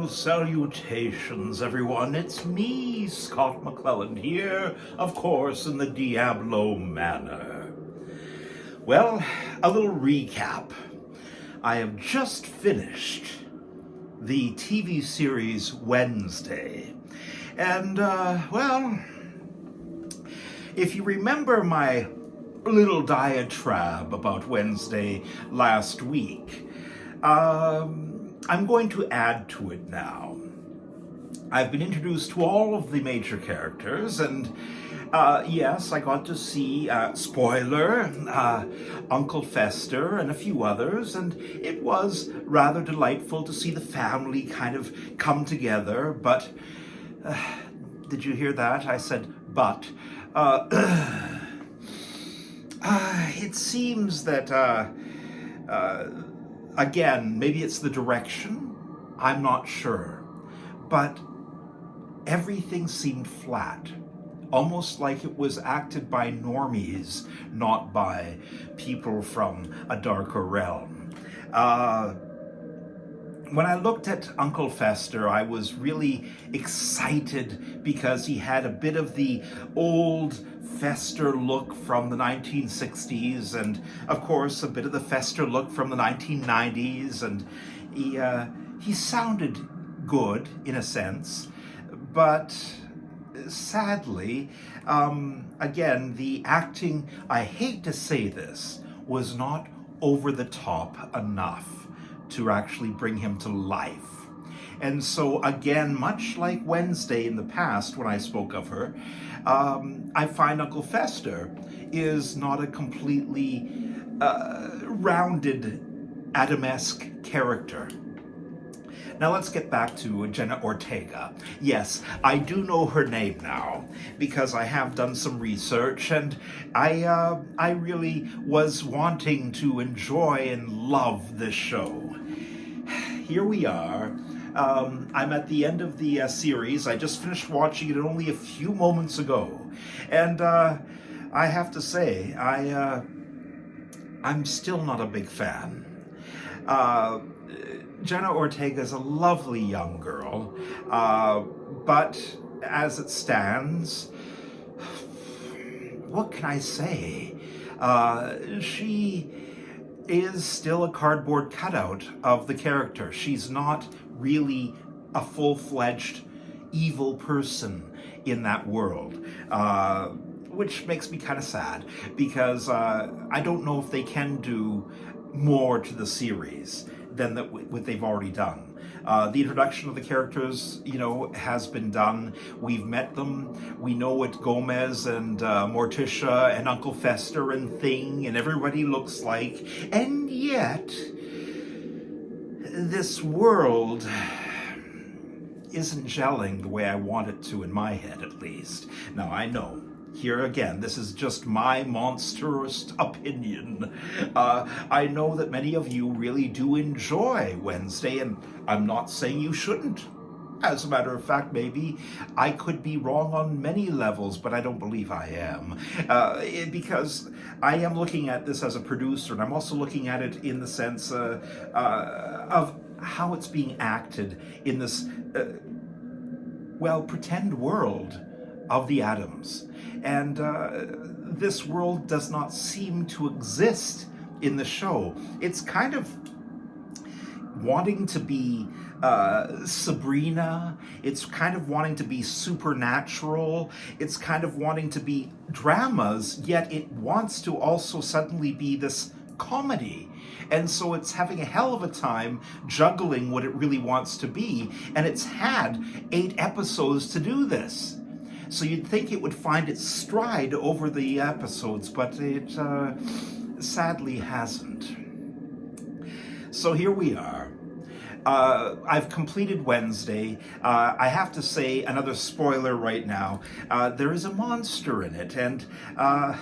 Salutations, everyone. It's me, Scott McClelland, here, of course, in the Diablo Manor. Well, a little recap. I have just finished the TV series Wednesday. And, well, if you remember my little diatribe about Wednesday last week, I'm going to add to it now. I've been introduced to all of the major characters, and yes, I got to see, spoiler, Uncle Fester and a few others, and it was rather delightful to see the family kind of come together, but, did you hear that? I said, but. It seems that, again, maybe it's the direction, I'm not sure, but everything seemed flat, almost like it was acted by normies, not by people from a darker realm. When I looked at Uncle Fester, I was really excited because he had a bit of the old Fester look from the 1960s, and of course a bit of the Fester look from the 1990s, and he sounded good in a sense, but sadly, again, the acting, I hate to say this, was not over the top enough to actually bring him to life. And so again, much like Wednesday in the past when I spoke of her, I find Uncle Fester is not a completely rounded Adam-esque character. Now let's get back to Jenna Ortega. Yes, I do know her name now because I have done some research, and I really was wanting to enjoy and love this show. Here we are. I'm at the end of the series. I just finished watching it only a few moments ago, and I have to say, I'm still not a big fan. Jenna Ortega is a lovely young girl, but as it stands, what can I say? She is still a cardboard cutout of the character. She's not really a full-fledged evil person in that world, which makes me kind of sad because I don't know if they can do more to the series than what they've already done. The introduction of the characters, has been done. We've met them. We know what Gomez and Morticia and Uncle Fester and Thing and everybody looks like. And yet, this world isn't gelling the way I want it to in my head, at least. Now, I know. Here again, this is just my monstrous opinion. I know that many of you really do enjoy Wednesday, and I'm not saying you shouldn't. As a matter of fact, maybe I could be wrong on many levels, but I don't believe I am. Because I am looking at this as a producer, and I'm also looking at it in the sense of how it's being acted in this, pretend world of the Addams. And this world does not seem to exist in the show. It's kind of wanting to be Sabrina. It's kind of wanting to be supernatural. It's kind of wanting to be dramas, yet it wants to also suddenly be this comedy. And so it's having a hell of a time juggling what it really wants to be. And it's had 8 episodes to do this. So you'd think it would find its stride over the episodes, but it sadly hasn't. So here we are. I've completed Wednesday. I have to say, another spoiler right now, there is a monster in it, and I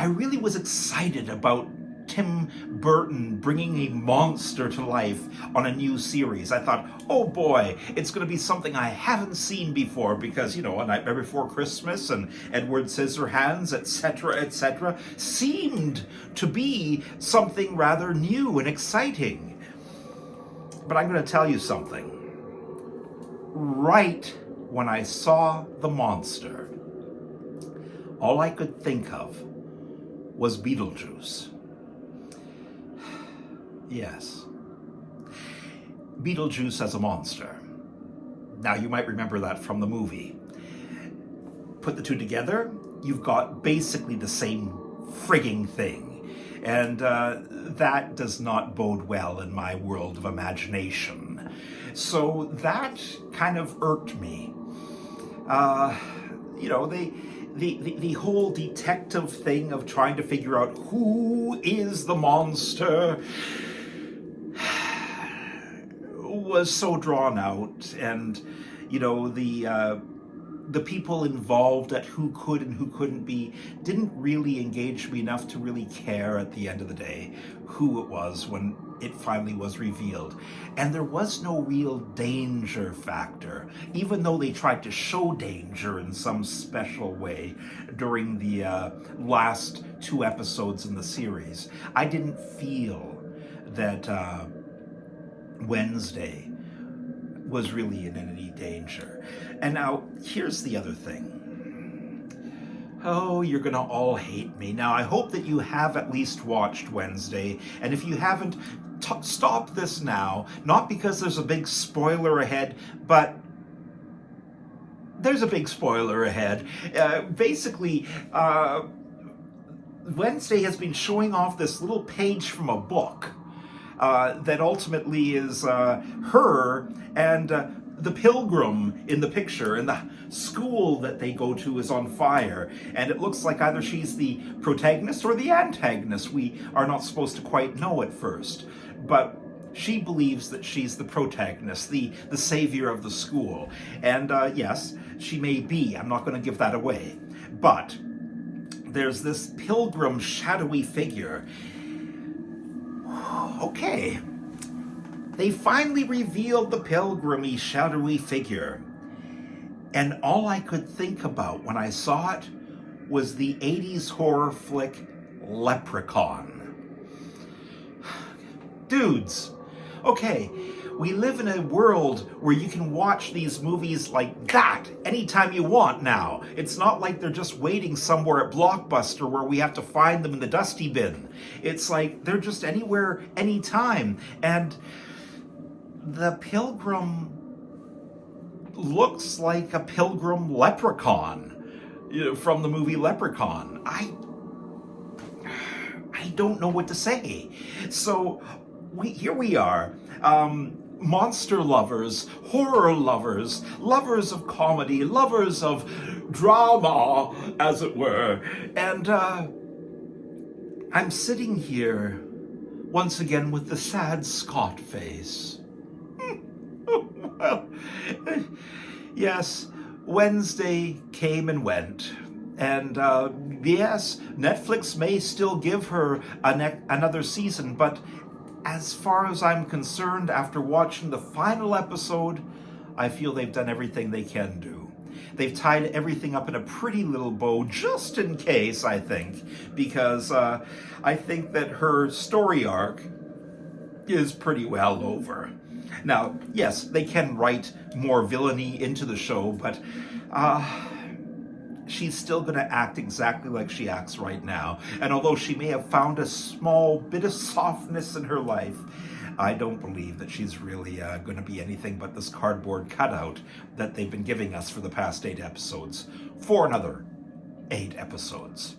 really was excited about Tim Burton bringing a monster to life on a new series. I thought, oh boy, it's going to be something I haven't seen before because, A Nightmare Before Christmas and Edward Scissorhands, etc., seemed to be something rather new and exciting. But I'm going to tell you something. Right when I saw the monster, all I could think of was Beetlejuice. Yes. Beetlejuice as a monster. Now, you might remember that from the movie. Put the two together, you've got basically the same frigging thing. And that does not bode well in my world of imagination. So that kind of irked me. You know, the whole detective thing of trying to figure out who is the monster was so drawn out, and you know, the people involved at who could and who couldn't be didn't really engage me enough to really care at the end of the day who it was when it finally was revealed. And there was no real danger factor, even though they tried to show danger in some special way during the last 2 episodes in the series. I didn't feel that Wednesday was really in any danger. And now, here's the other thing. Oh, you're gonna all hate me. Now, I hope that you have at least watched Wednesday, and if you haven't, stop this now. Not because there's a big spoiler ahead, but there's a big spoiler ahead. Basically, Wednesday has been showing off this little page from a book that ultimately is her and the pilgrim in the picture, and the school that they go to is on fire. And it looks like either she's the protagonist or the antagonist. We are not supposed to quite know at first. But she believes that she's the protagonist, the savior of the school. And yes, she may be. I'm not going to give that away. But there's this pilgrim shadowy figure. Okay. They finally revealed the pilgrimy shadowy figure. And all I could think about when I saw it was the 80s horror flick Leprechaun. Dudes, okay, we live in a world where you can watch these movies like that anytime you want now. It's not like they're just waiting somewhere at Blockbuster where we have to find them in the dusty bin. It's like they're just anywhere, anytime. And the pilgrim looks like a pilgrim leprechaun, you know, from the movie Leprechaun. I don't know what to say. So here we are, monster lovers, horror lovers, lovers of comedy, lovers of drama, as it were. And I'm sitting here once again with the sad Scott face. Well, yes, Wednesday came and went. And yes, Netflix may still give her another season, but as far as I'm concerned, after watching the final episode, I feel they've done everything they can do. They've tied everything up in a pretty little bow, just in case, I think, because I think that her story arc is pretty well over. Now, yes, they can write more villainy into the show, but she's still going to act exactly like she acts right now. And although she may have found a small bit of softness in her life, I don't believe that she's really going to be anything but this cardboard cutout that they've been giving us for the past 8 episodes, for another 8 episodes.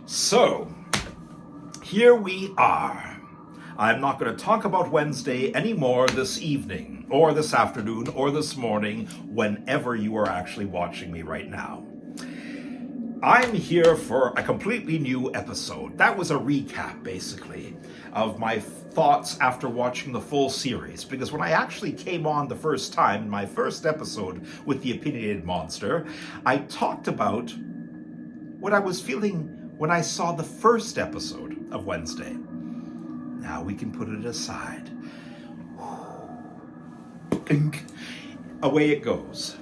So, here we are. I'm not going to talk about Wednesday anymore this evening, or this afternoon, or this morning, whenever you are actually watching me right now. I'm here for a completely new episode. That was a recap, basically, of my thoughts after watching the full series. Because when I actually came on the first time, in my first episode with the Opinionated Monster, I talked about what I was feeling when I saw the first episode of Wednesday. Now we can put it aside. Away it goes.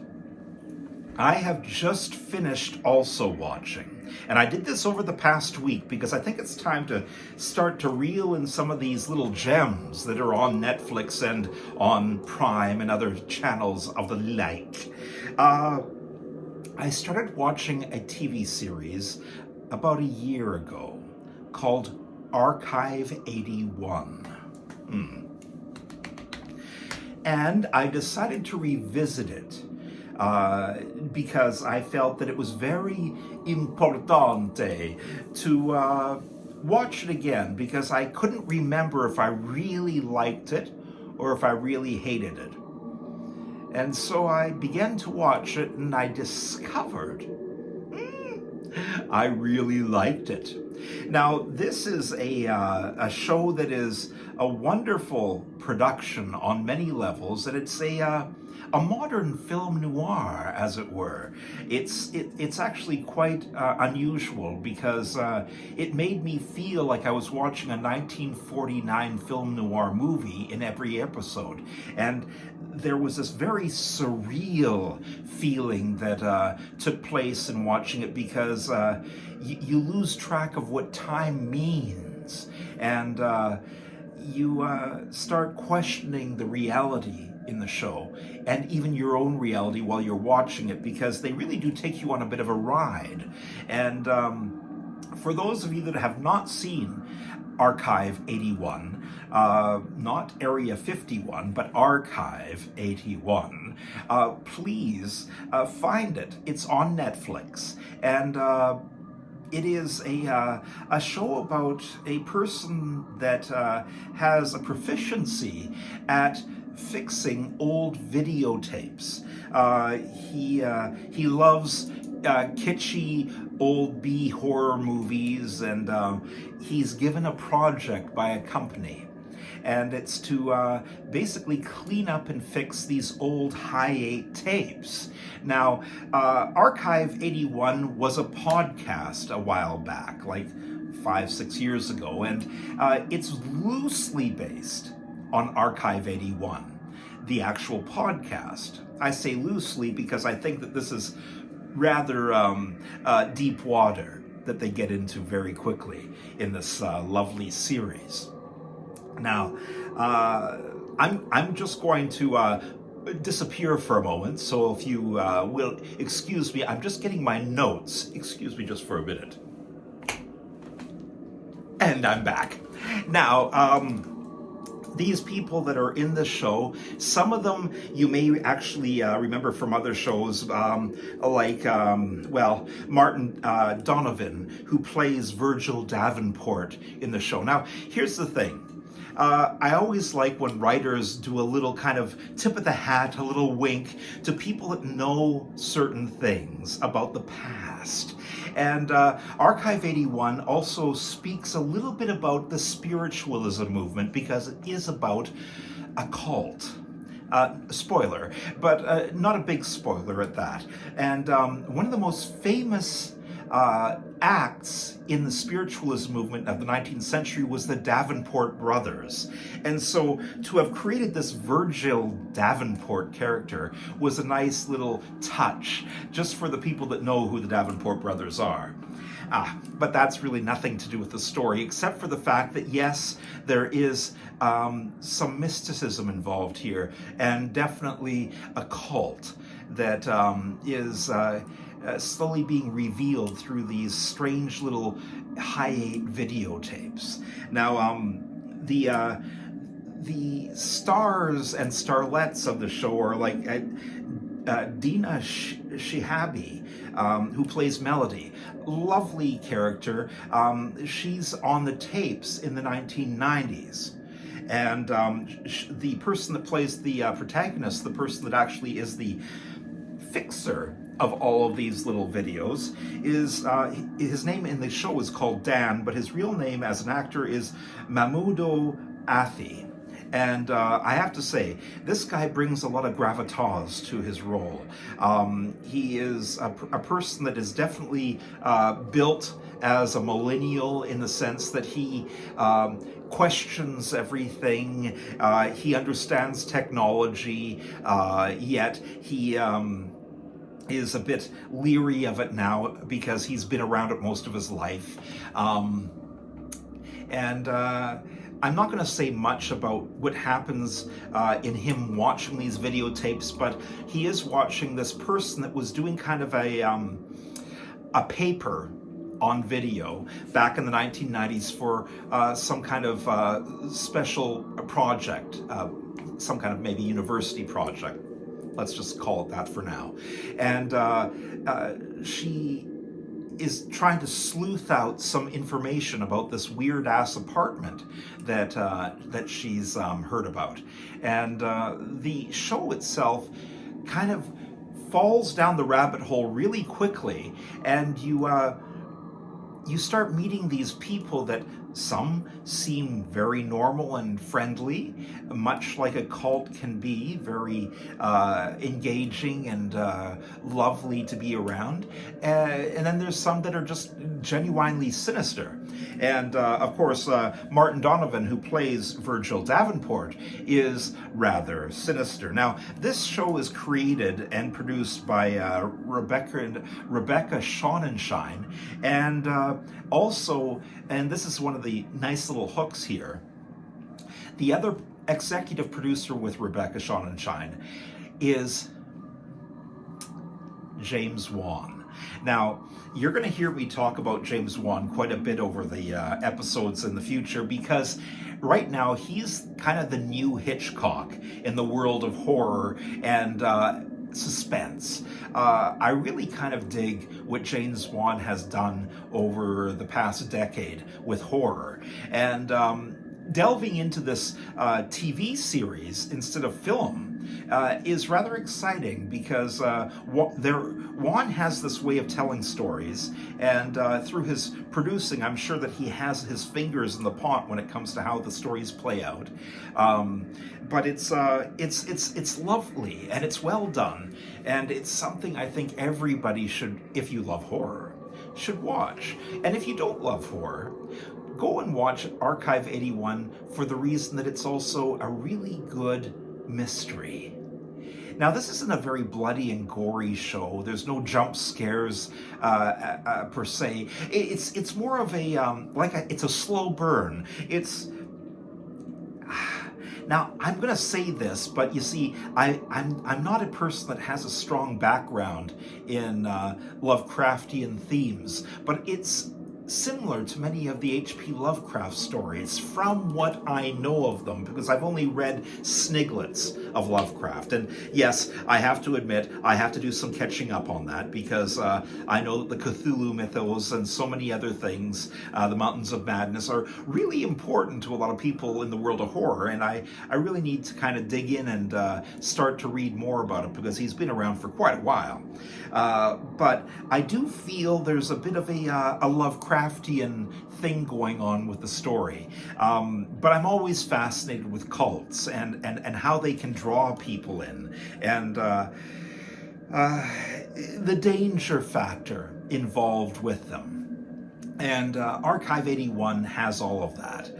I have just finished also watching And I did this over the past week because I think it's time to start to reel in some of these little gems that are on Netflix and on Prime and other channels of the like. I started watching a TV series about a year ago called Archive 81. And I decided to revisit it because I felt that it was very importante to watch it again, because I couldn't remember if I really liked it or if I really hated it. And so I began to watch it, and I discovered I really liked it. Now, this is a show that is a wonderful production on many levels, and it's a modern film noir, as it were. It's actually quite unusual because it made me feel like I was watching a 1949 film noir movie in every episode, and there was this very surreal feeling that took place in watching it, because you lose track of what time means, and you start questioning the reality in the show, and even your own reality while you're watching it, because they really do take you on a bit of a ride. And for those of you that have not seen Archive 81, not Area 51, but Archive 81, please find it. It's on Netflix, and it is a show about a person that has a proficiency at fixing old videotapes. He loves kitschy old B horror movies, and he's given a project by a company, and it's to basically clean up and fix these old Hi-8 tapes. Now, Archive 81 was a podcast a while back, like 5-6 years ago, and it's loosely based on Archive 81, the actual podcast. I say loosely because I think that this is rather deep water that they get into very quickly in this lovely series. Now, I'm just going to disappear for a moment, so if you will excuse me, I'm just getting my notes. Excuse me just for a minute. And I'm back. Now, these people that are in the show, some of them you may actually remember from other shows, like Martin Donovan, who plays Virgil Davenport in the show. Now, here's the thing. I always like when writers do a little kind of tip of the hat, a little wink to people that know certain things about the past. And Archive 81 also speaks a little bit about the spiritualism movement, because it is about a cult. Spoiler, but not a big spoiler at that. And one of the most famous acts in the spiritualism movement of the 19th century was the Davenport brothers. And so to have created this Virgil Davenport character was a nice little touch, just for the people that know who the Davenport brothers are. But that's really nothing to do with the story, except for the fact that, yes, there is some mysticism involved here, and definitely a cult that is slowly being revealed through these strange little Hi-8 videotapes. Now, the stars and starlets of the show are like Dina Shihabi, who plays Melody. Lovely character. She's on the tapes in the 1990s. And the person that plays the protagonist, the person that actually is the fixer of all of these little videos, is his name in the show is called Dan, but his real name as an actor is Mahmoud Athi. And I have to say, this guy brings a lot of gravitas to his role. He is a person that is definitely built as a millennial, in the sense that he questions everything. He understands technology, yet he is a bit leery of it now because he's been around it most of his life. And I'm not going to say much about what happens in him watching these videotapes, but he is watching this person that was doing kind of a paper on video back in the 1990s for some kind of special project, some kind of maybe university project. Let's just call it that for now. And she is trying to sleuth out some information about this weird ass apartment that she's heard about. And the show itself kind of falls down the rabbit hole really quickly, and you start meeting these people that some seem very normal and friendly, much like a cult can be, very engaging and lovely to be around. And then there's some that are just genuinely sinister. And of course, Martin Donovan, who plays Virgil Davenport, is rather sinister. Now, this show is created and produced by Rebecca Sonnenschein, and also, and this is one of the nice little hooks here, the other executive producer with Rebecca Sonnenschein is James Wan. Now, you're going to hear me talk about James Wan quite a bit over the episodes in the future, because right now he's kind of the new Hitchcock in the world of horror and suspense. I really kind of dig what James Wan has done over the past decade with horror. And delving into this TV series instead of film is rather exciting, because Wan has this way of telling stories, and through his producing, I'm sure that he has his fingers in the pot when it comes to how the stories play out. But it's lovely, and it's well done, and it's something I think everybody should, if you love horror, should watch. And if you don't love horror, go and watch Archive 81 for the reason that it's also a really good mystery. Now, this isn't a very bloody and gory show. There's no jump scares per se. It's more of a it's a slow burn. It's now, I'm going to say this, but you see, I'm not a person that has a strong background in Lovecraftian themes, but it's similar to many of the H.P. Lovecraft stories from what I know of them, because I've only read sniglets of Lovecraft. And yes, I have to admit, I have to do some catching up on that, because I know the Cthulhu mythos and so many other things, the Mountains of Madness, are really important to a lot of people in the world of horror, and I really need to kind of dig in and start to read more about it, because he's been around for quite a while. But I do feel there's a bit of a Lovecraftian thing going on with the story. But I'm always fascinated with cults and how they can draw people in, and the danger factor involved with them. And Archive 81 has all of that.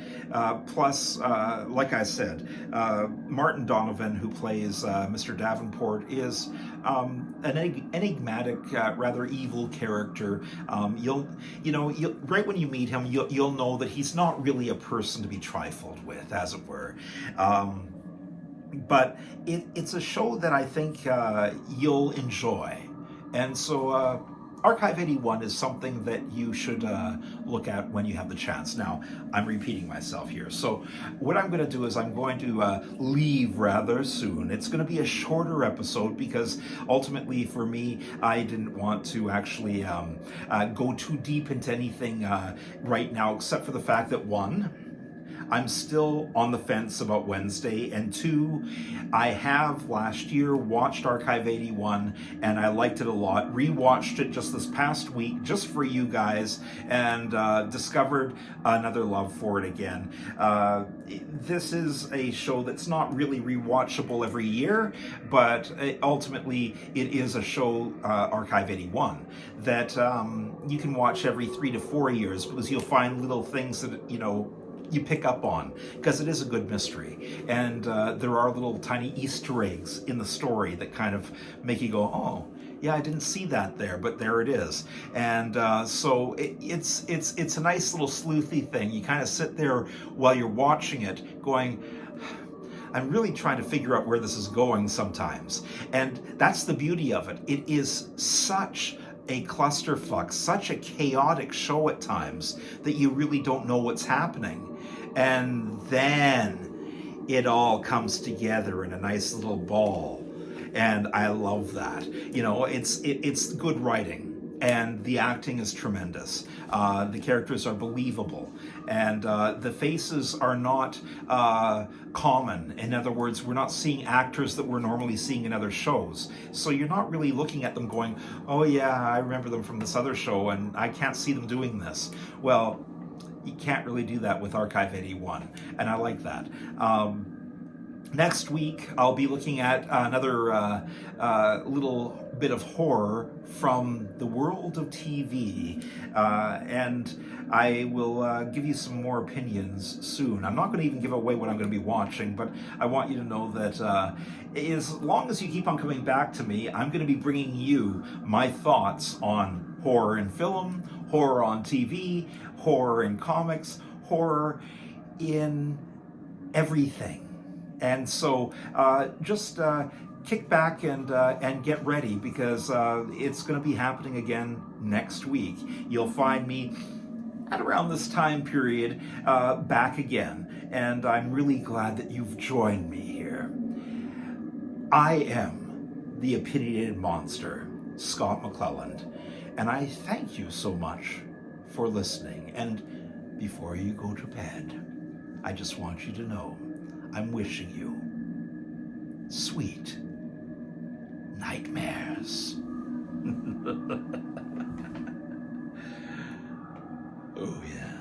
Plus, like I said, Martin Donovan, who plays Mr. Davenport, is an enigmatic, rather evil character. You'll right when you meet him, you'll know that he's not really a person to be trifled with, as it were. But it's a show that I think you'll enjoy. And so Archive 81 is something that you should look at when you have the chance. Now, I'm repeating myself here. So what I'm going to do is I'm going to leave rather soon. It's going to be a shorter episode, because ultimately for me, I didn't want to actually go too deep into anything right now, except for the fact that, one, I'm still on the fence about Wednesday, and two, I have last year watched Archive 81 and I liked it a lot. Rewatched it just this past week, just for you guys, and discovered another love for it again. This is a show that's not really rewatchable every year, but ultimately it is a show, Archive 81, that you can watch every 3 to 4 years, because you'll find little things that, you pick up on, because it is a good mystery, and there are little tiny Easter eggs in the story that kind of make you go, oh, yeah, I didn't see that there, but there it is. And so it's a nice little sleuthy thing. You kind of sit there while you're watching it going, I'm really trying to figure out where this is going sometimes. And that's the beauty of it. It is such a clusterfuck, such a chaotic show at times that you really don't know what's happening. And then it all comes together in a nice little ball. And I love that. You know, it's good writing. And the acting is tremendous. The characters are believable, and the faces are not common. In other words, we're not seeing actors that we're normally seeing in other shows. So you're not really looking at them going, oh yeah, I remember them from this other show, and I can't see them doing this. Well, you can't really do that with Archive 81, and I like that. Next week, I'll be looking at another little bit of horror from the world of TV, and I will give you some more opinions soon. I'm not going to even give away what I'm going to be watching, but I want you to know that as long as you keep on coming back to me, I'm going to be bringing you my thoughts on horror in film, horror on TV, horror in comics, horror in everything. And so just kick back and get ready, because it's going to be happening again next week. You'll find me at around this time period back again. And I'm really glad that you've joined me here. I am the Opinionated Monster, Scott McClelland. And I thank you so much for listening. And before you go to bed, I just want you to know I'm wishing you sweet nightmares. Oh, yeah.